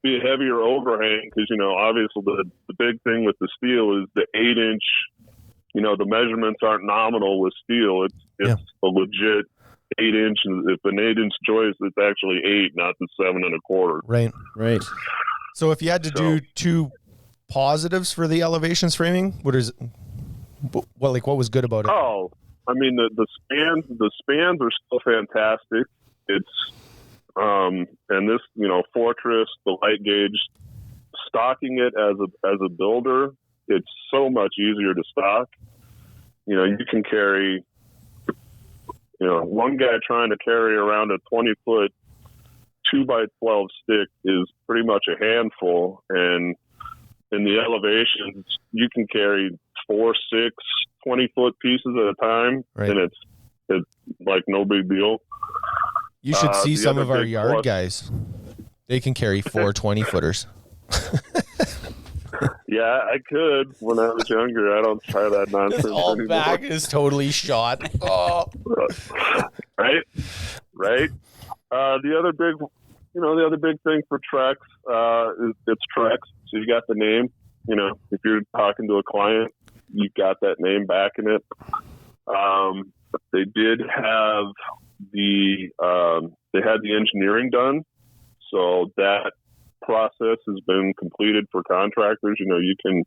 Be a heavier overhang because, obviously the big thing with the steel is the 8-inch, the measurements aren't nominal with steel. It's a legit 8-inch. If an 8-inch joist, it's actually 8, not the 7 1/4. Right. So if you had to do two positives for the Elevations framing, what was good about it? Oh, I mean the spans are still fantastic. It's and this Fortress, the light gauge, stocking it as a builder, it's so much easier to stock. You can carry. One guy trying to carry around a 20-foot 2x12 stick is pretty much a handful, and in the Elevations, you can carry 4, 6, 20-foot pieces at a time, and it's like no big deal. You should see some of our big yard plus- guys. They can carry 4 20-footers. Yeah, I could when I was younger. I don't try that nonsense anymore. Back is totally shot. Oh. Right. The other big thing for Trex is it's Trex. So you got the name. If you're talking to a client, you've got that name backing it. They did have they had the engineering done, so that process has been completed for contractors. You can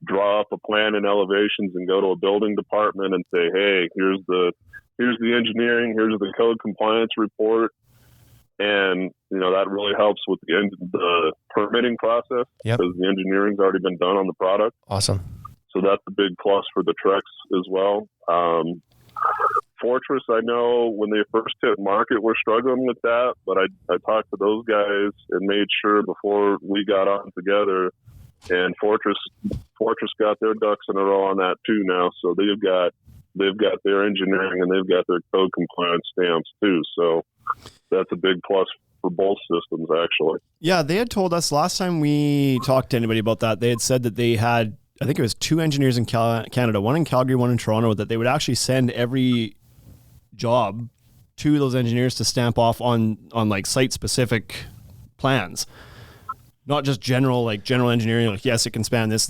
draw up a plan in Elevations and go to a building department and say, hey, here's the engineering, here's the code compliance report. And, that really helps with the permitting process because the engineering's already been done on the product. Awesome. So that's a big plus for the Trex as well. Fortress, I know when they first hit market, we're struggling with that, but I talked to those guys and made sure before we got on together, and Fortress got their ducks in a row on that too now. So they've got their engineering and they've got their code compliance stamps too. So that's a big plus for both systems, actually. Yeah, they had told us last time we talked to anybody about that, they had said that they had, I think it was 2 engineers in Canada, one in Calgary, one in Toronto, that they would actually send every job to those engineers to stamp off on like site-specific plans. Not just general engineering, like, yes, it can span this.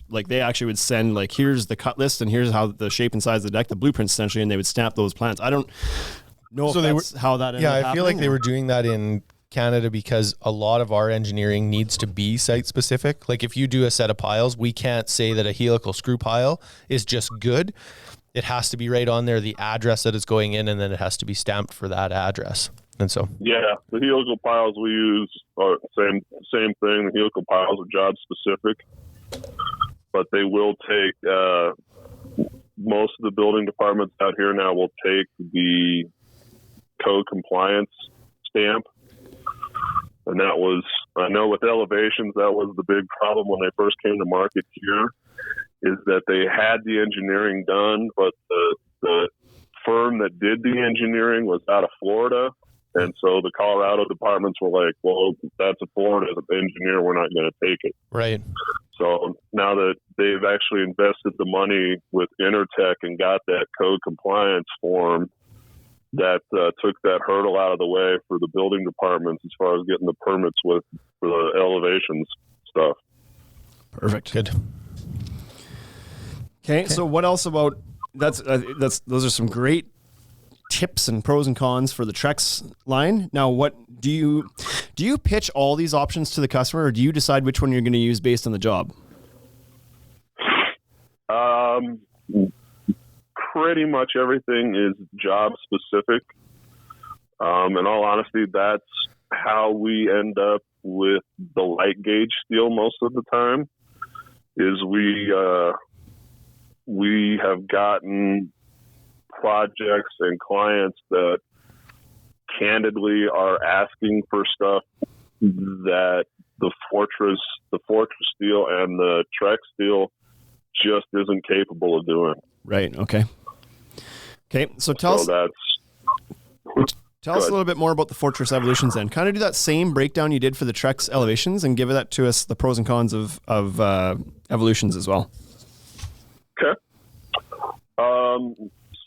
Like, they actually would send, like, here's the cut list and here's how the shape and size of the deck, the blueprints essentially, and they would stamp those plans. I don't know So if that's how that ended up I feel like happening, they or- were doing that in Canada because a lot of our engineering needs to be site specific. Like, if you do a set of piles, we can't say that a helical screw pile is just good. It has to be right on there, the address that it's going in, and then it has to be stamped for that address. And so, Yeah, the helical piles we use are same thing. The helical piles are job specific, but they will take most of the building departments out here now will take the code compliance stamp, and that was, I know with Elevations, that was the big problem when they first came to market here, is that they had the engineering done, but the firm that did the engineering was out of Florida. And so the Colorado departments were like, well, that's a Florida engineer, we're not going to take it. right. So now that they've actually invested the money with Intertech and got that code compliance form, that took that hurdle out of the way for the building departments as far as getting the permits for the Elevations stuff. Perfect. Good. Okay, so what else about those are some great tips and pros and cons for the Trex line. Now, what do you pitch all these options to the customer, or do you decide which one you're going to use based on the job? Pretty much everything is job specific. In all honesty, that's how we end up with the light gauge steel most of the time. Is we have gotten projects and clients that candidly are asking for stuff that the Fortress steel and the Trex steel just isn't capable of doing. Right. Okay. So tell us a little bit more about the Fortress Evolutions then. Kind of do that same breakdown you did for the Trex Elevations and give that to us, the pros and cons of Evolutions as well. Okay.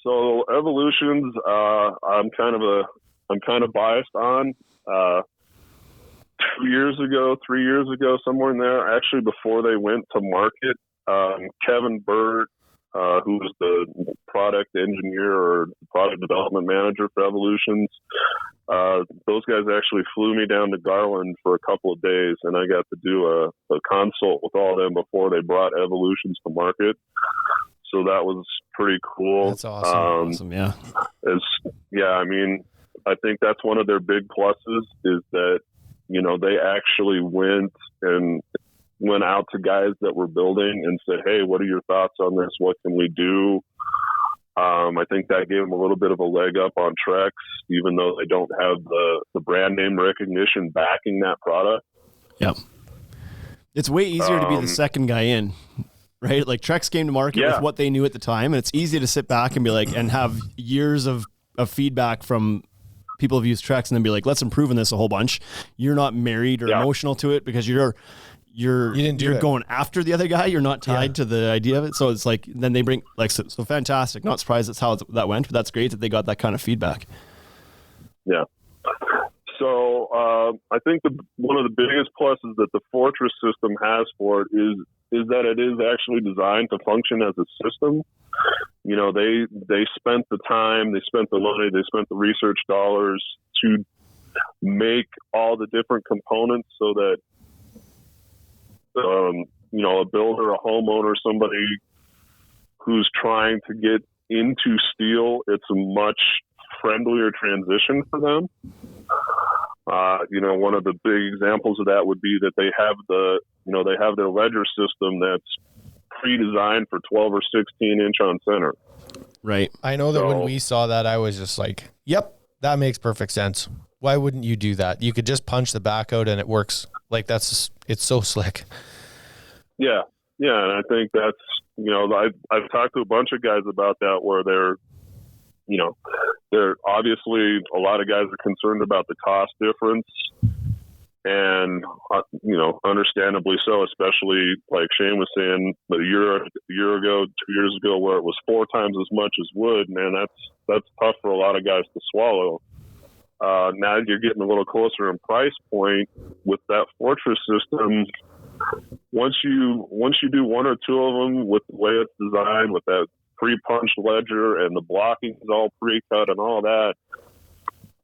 So Evolutions, I'm kind of biased on. 3 years ago, somewhere in there, actually before they went to market, Kevin Burt, who was the product engineer or product development manager for Evolutions, those guys actually flew me down to Garland for a couple of days, and I got to do a consult with all of them before they brought Evolutions to market. So that was pretty cool. That's awesome. Awesome, yeah. I mean, I think that's one of their big pluses is that, you know, they actually went out to guys that were building and said, hey, what are your thoughts on this? What can we do? I think that gave them a little bit of a leg up on Trex, even though they don't have the brand name recognition backing that product. Yep. It's way easier to be the second guy in, right? Like Trex came to market with what they knew at the time, and it's easy to sit back and be like, and have years of feedback from people who've used Trex and then be like, let's improve on this a whole bunch. You're not married or emotional to it because you're going after the other guy. You're not tied to the idea of it. So it's like, then they bring so fantastic. Not surprised that's how that went, but that's great that they got that kind of feedback. Yeah. So I think one of the biggest pluses that the Fortress system has for it is that it is actually designed to function as a system. You know, they spent the time, they spent the money, they spent the research dollars to make all the different components so that, you know, a builder, a homeowner, somebody who's trying to get into steel, it's a much friendlier transition for them. You know, one of the big examples of that would be that they have their ledger system that's pre-designed for 12 or 16 inch on center. Right. I know that when we saw that, I was just like, yep, that makes perfect sense. Why wouldn't you do that? You could just punch the back out and it works. Like it's so slick. Yeah. Yeah. And I think that's, you know, I've talked to a bunch of guys about that where there obviously a lot of guys are concerned about the cost difference, and understandably so, especially like Shane was saying a year ago, 2 years ago, where it was 4 times as much as wood. Man, that's tough for a lot of guys to swallow. Now you're getting a little closer in price point with that Fortress system. Once you do 1 or 2 of them with the way it's designed, with that pre-punched ledger and the blocking is all pre-cut and all that,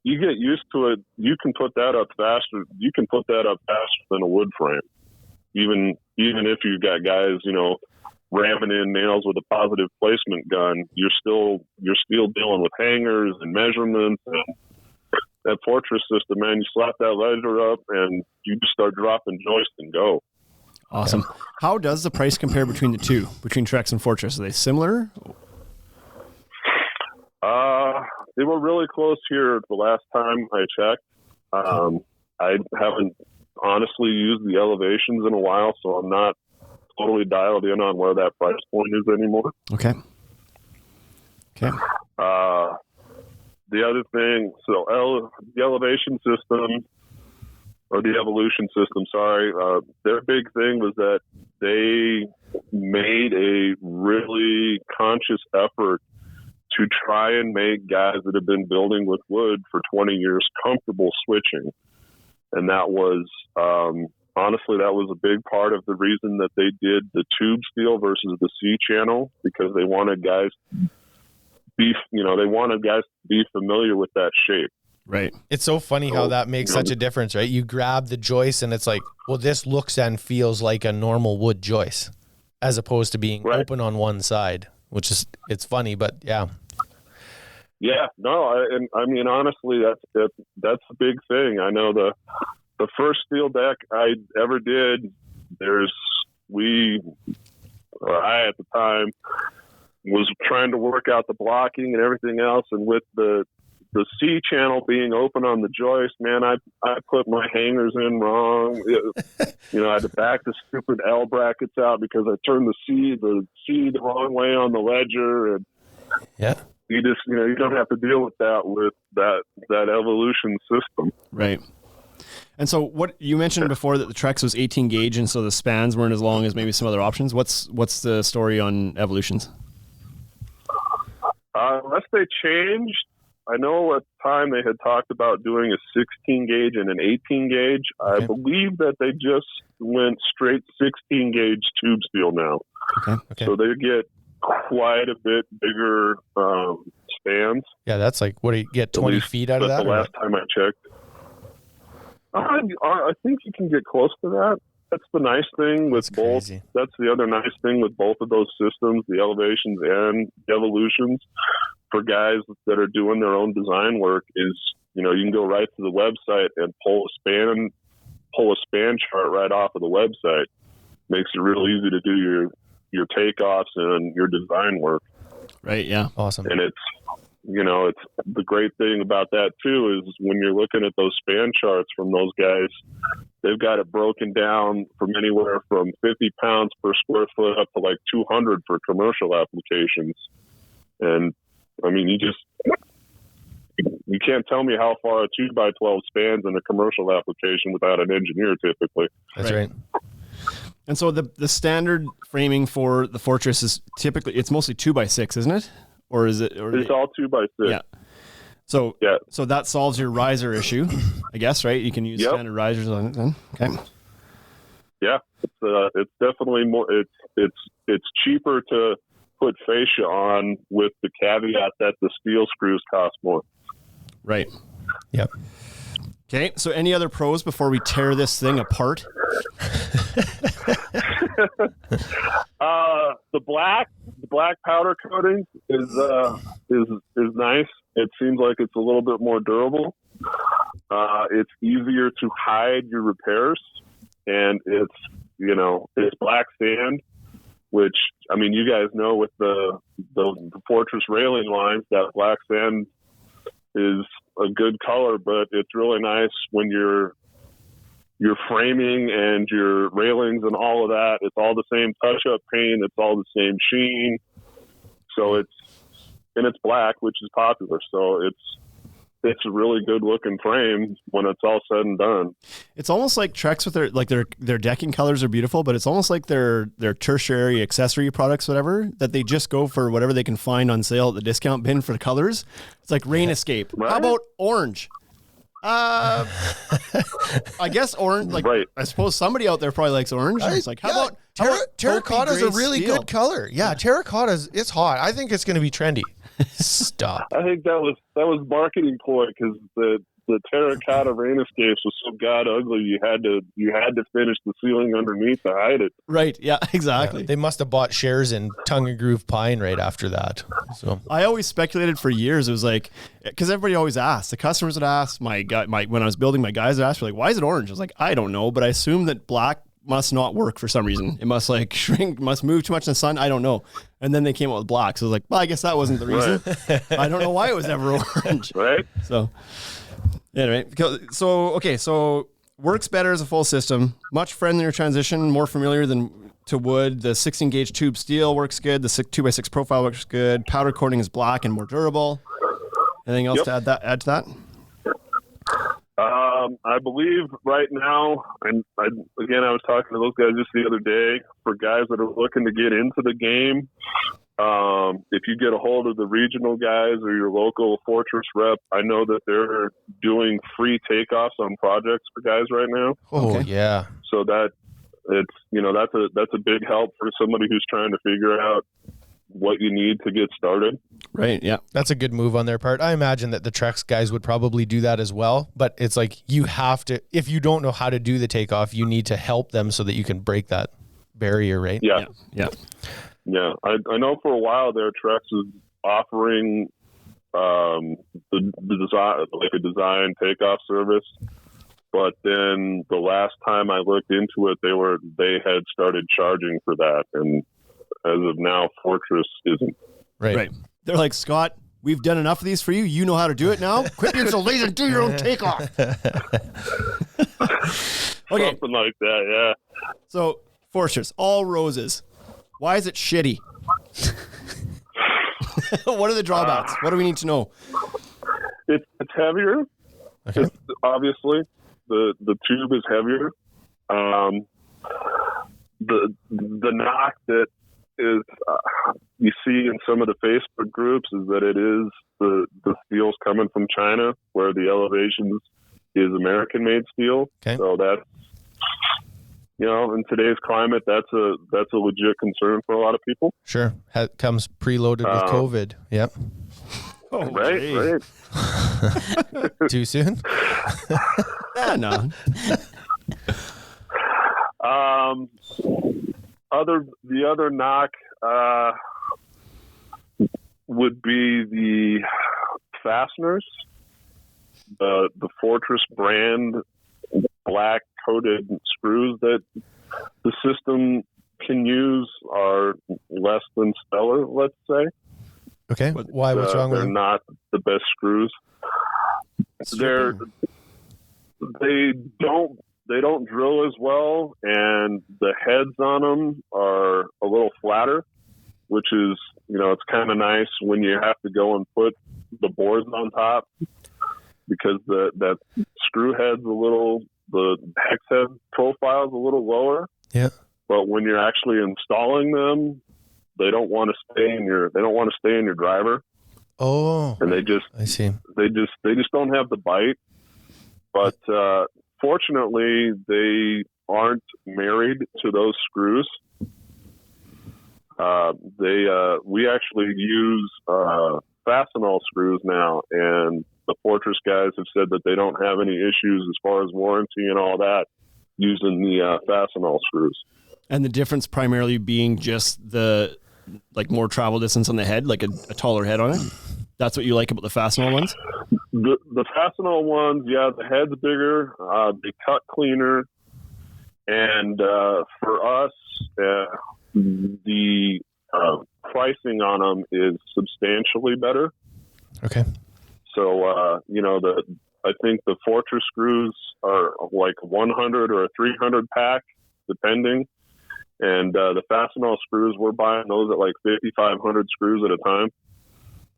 you get used to it. You can put that up faster. You can put that up faster than a wood frame, even if you've got guys, ramming in nails with a positive placement gun. You're still dealing with hangers and measurements. And that Fortress system, man, you slap that ledger up and you just start dropping joist and go. Awesome. How does the price compare between the two, between Trex and Fortress? Are they similar? They were really close here the last time I checked. I haven't honestly used the Elevations in a while, so I'm not totally dialed in on where that price point is anymore. Okay. The other thing, so the Elevation system, or the Evolution system, sorry, their big thing was that they made a really conscious effort to try and make guys that have been building with wood for 20 years comfortable switching. And that was, honestly, that was a big part of the reason that they did the tube steel versus the C channel, because they wanted guys to be familiar with that shape. Right. It's so funny how that makes such a difference, right? You grab the joist and it's like, well, this looks and feels like a normal wood joist as opposed to being open on one side, which is, it's funny, but yeah. Yeah, no, I mean, honestly, that's a big thing. I know the first steel deck I ever did, I at the time was trying to work out the blocking and everything else, and with the C channel being open on the joist, man, I put my hangers in wrong. I had to back the stupid L brackets out because I turned the C the wrong way on the ledger, and yeah. You just, you don't have to deal with that with that Evolution system. Right. And so what you mentioned before that the Trex was 18 gauge and so the spans weren't as long as maybe some other options. What's the story on Evolutions? Unless they changed, I know at the time they had talked about doing a 16 gauge and an 18 gauge. Okay. I believe that they just went straight 16 gauge tube steel now. Okay. So they get quite a bit bigger spans. Yeah, that's like, what do you get, 20 feet out of that? The last time I checked. I think you can get close to that. That's the nice thing with both. That's the other nice thing with both of those systems, the Elevations and the Evolutions, for guys that are doing their own design work, is, you can go right to the website and pull a span chart right off of the website. Makes it real easy to do your takeoffs and your design work. Right. Yeah. Awesome. And it's the great thing about that too, is when you're looking at those span charts from those guys, they've got it broken down from anywhere from 50 pounds per square foot up to like 200 for commercial applications. And I mean, you can't tell me how far a 2x12 spans in a commercial application without an engineer typically. That's right. And so the standard framing for the Fortress is typically, it's mostly 2x6, isn't it? Or is it? It's all 2x6. Yeah. So that solves your riser issue, I guess, right? You can use standard risers on it then. Okay. Yeah, it's definitely more. It's cheaper to put fascia on, with the caveat that the steel screws cost more. Right. Yep. Okay. So any other pros before we tear this thing apart? The black powder coating is nice. It seems like it's a little bit more durable. It's easier to hide your repairs, and it's black sand, which, I mean, you guys know with the Fortress railing lines, that black sand is a good color, but it's really nice when your framing and your railings and all of that, it's all the same touch-up paint, it's all the same sheen. So and it's black, which is popular. So it's a really good looking frame when it's all said and done. It's almost like Trex with their decking colors are beautiful, but it's almost like their tertiary accessory products, whatever, that they just go for whatever they can find on sale at the discount bin for the colors. It's like Rain Escape. Right? How about orange? I guess orange. Like, right. I suppose somebody out there probably likes orange. It's like, how about terracotta is a really steel? good color. Yeah, terracotta it's hot. I think it's going to be trendy. Stop. I think that was marketing ploy, because the terracotta Rain Escapes was so god ugly. You had to finish the ceiling underneath to hide it. Right. Yeah. Exactly. Yeah, they must have bought shares in Tongue and Groove Pine right after that. So I always speculated for years. It was like, because everybody always asked. The customers would ask. When I was building, my guys would ask me, like, "Why is it orange?" I was like, "I don't know," but I assume that black must not work for some reason. It must like shrink, must move too much in the sun. I don't know. And then they came out with black. So I was like, well, I guess that wasn't the reason. Right. I don't know why it was ever orange. Right. So anyway, so works better as a full system, much friendlier transition, more familiar to wood. The 16 gauge tube steel works good. The 2x6 profile works good. Powder coating is black and more durable. Anything else to add to that? I believe right now, and I was talking to those guys just the other day, for guys that are looking to get into the game, if you get a hold of the regional guys or your local Fortress rep, I know that they're doing free takeoffs on projects for guys right now. Oh, yeah. So that that's a big help for somebody who's trying to figure out what you need to get started. Right. Yeah. That's a good move on their part. I imagine that the Trex guys would probably do that as well, but it's like you have to, if you don't know how to do the takeoff, you need to help them so that you can break that barrier, right? Yeah. Yeah. Yeah. I know for a while there, Trex was offering the design, like a design takeoff service. But then the last time I looked into it, they had started charging for that. And as of now, Fortress isn't. Right. They're like, Scott, we've done enough of these for you. You know how to do it now. Quit being so lazy and do your own takeoff. Okay. Something like that, yeah. So, Fortress, all roses. Why is it shitty? What are the drawbacks? What do we need to know? It's heavier. Okay. Obviously, the tube is heavier. The knock that is you see in some of the Facebook groups is that it is the steel's coming from China, where the Elevations is American-made steel. Okay. So that's, in today's climate, that's a legit concern for a lot of people. Sure. Comes preloaded with COVID. Yep. Oh, right. Too soon? Yeah, no. The other knock would be the fasteners. The Fortress brand black coated screws that the system can use are less than stellar, let's say. Okay. Why? What's wrong with they're them? not the best screws. They don't drill as well, and the heads on them are a little flatter, which is, it's kind of nice when you have to go and put the boards on top, because that screw head's the hex head profile is a little lower. Yeah. But when you're actually installing them, they don't want to stay in your driver. Oh. And I see. They just don't have the bite. But fortunately, they aren't married to those screws. We actually use Fastenal screws now, and the Fortress guys have said that they don't have any issues as far as warranty and all that using the Fastenal screws. And the difference primarily being just the more travel distance on the head, like a taller head on it. That's what you like about the Fastenal ones? The Fastenal ones, yeah, the head's bigger, they cut cleaner, and for us, the pricing on them is substantially better. Okay. So, I think the Fortress screws are like 100 or a 300 pack, depending. And the Fastenal screws, we're buying those at like 5,500 screws at a time.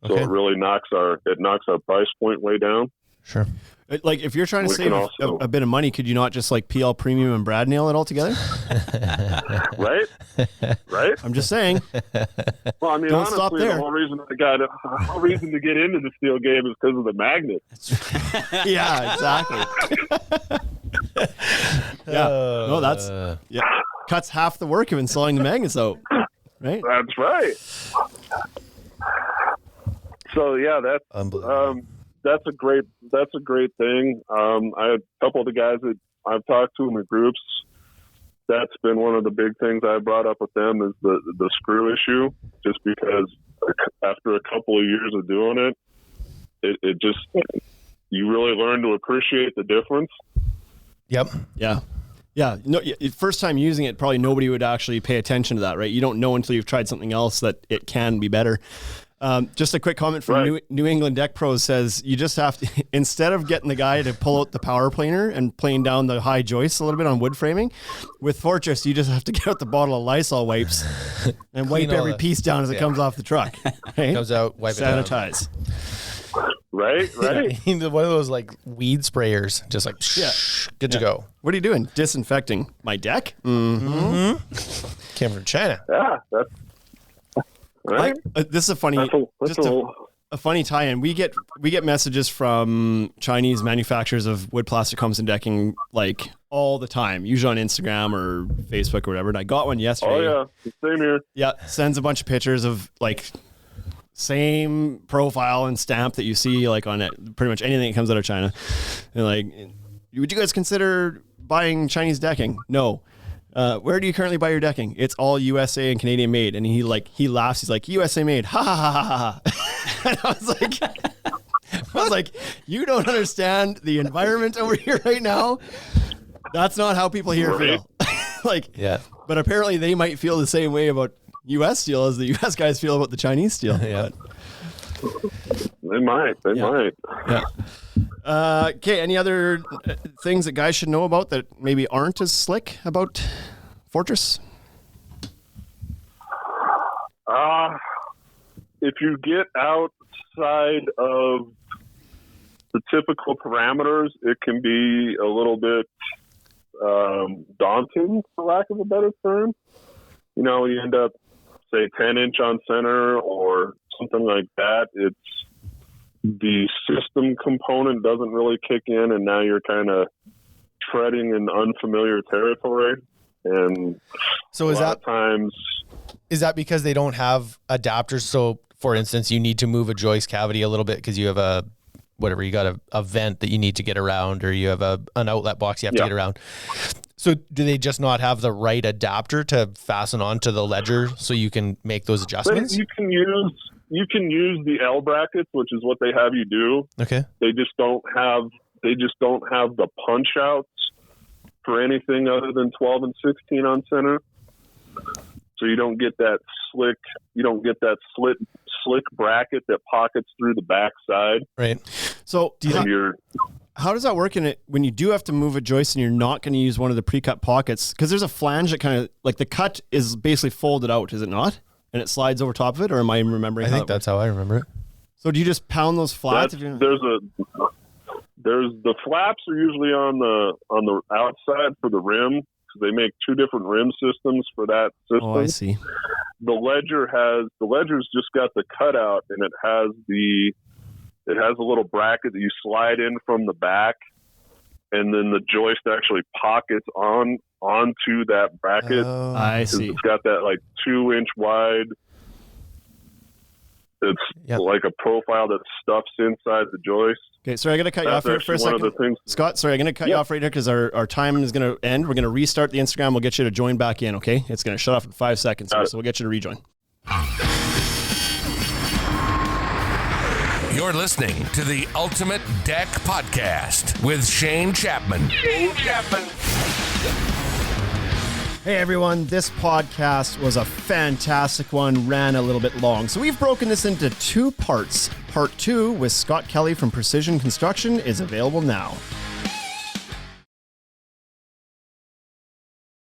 So Okay. it really knocks our price point way down. Sure. Like, if you're trying to We save can also- a bit of money, could you not just like PL Premium and Brad nail it all together? Right? Right? I'm just saying. Well, I mean, Don't honestly, stop there. the whole reason to get into the steel game is because of the magnet. Yeah, exactly. Yeah. No, that's cuts half the work of installing the magnets out. Right? That's right. So yeah, Unbelievable. that's a great thing. I had a couple of the guys that I've talked to in the groups. That's been one of the big things I brought up with them is the screw issue. Just because after a couple of years of doing it just you really learn to appreciate the difference. Yep. Yeah. Yeah. No, first time using it, probably nobody would actually pay attention to that, right? You don't know until you've tried something else that it can be better. Just a quick comment from Right. New England Deck Pros says you just have to, instead of getting the guy to pull out the power planer and playing down the high joists a little bit on wood framing, with Fortress, you just have to get out the bottle of Lysol wipes and wipe Clean all every the- piece down as it comes off the truck. Right? Comes out, wipe it down. Sanitize. Right? One of those like weed sprayers, just like good to go. What are you doing? Disinfecting my deck? Came from China. Yeah, that's right. This is a funny, That's a funny tie-in. We get messages from Chinese manufacturers of wood, plastic homes and decking like all the time, usually on Instagram or Facebook or whatever. And I got one yesterday. Oh yeah, same here. Yeah, sends a bunch of pictures of like same profile and stamp that you see like on it, pretty much anything that comes out of China. And like, would you guys consider buying Chinese decking? No. Where do you currently buy your decking? It's all USA and Canadian made. And he laughs. He's like, USA made. Ha ha ha ha ha. And I was like, you don't understand the environment over here right now. That's not how people here feel. Like, Yeah. but apparently they might feel the same way about US steel as the US guys feel about the Chinese steel. Yeah. They might. Yeah. Okay. Any other things that guys should know about that maybe aren't as slick about Fortress? If you get outside of the typical parameters, it can be a little bit daunting, for lack of a better term. You know, you end up, say, 10-inch on center or something like that. It's the system component doesn't really kick in, and now you're kind of treading in unfamiliar territory. And So a lot of times, is that because they don't have adapters? So, for instance, you need to move a joist cavity a little bit because you have you got a vent that you need to get around, or you have an outlet box you have to get around. So do they just not have the right adapter to fasten onto the ledger so you can make those adjustments? you can use the L brackets, which is what they have you do. Okay. They just don't have the punch outs for anything other than 12 and 16 on center. So you don't get that slick bracket that pockets through the back side. Right. So And how does that work in it when you do have to move a joist and you're not going to use one of the pre-cut pockets? Because there's a flange that kind of like the cut is basically folded out, is it not? And it slides over top of it, or am I remembering? I think that's how I remember it. So do you just pound those flats? there's the flaps are usually on the outside for the rim, because they make two different rim systems for that system. Oh, I see. The ledger's just got the cutout, and it has a little bracket that you slide in from the back, and then the joist actually pockets onto that bracket. Oh. I 'Cause see. It's got that like 2-inch wide. It's like a profile that stuffs inside the joist. Okay, sorry, I got to cut you off That's here for a actually one second. of the things. Scott, sorry, I'm going to cut you off right here because our time is going to end. We're going to restart the Instagram. We'll get you to join back in, okay? It's going to shut off in 5 seconds, here, so we'll get you to rejoin. You're listening to the Ultimate Deck Podcast with Shane Chapman. Hey everyone, this podcast was a fantastic one, ran a little bit long. So we've broken this into 2 parts. Part 2 with Scott Kelly from Precision Construction is available now.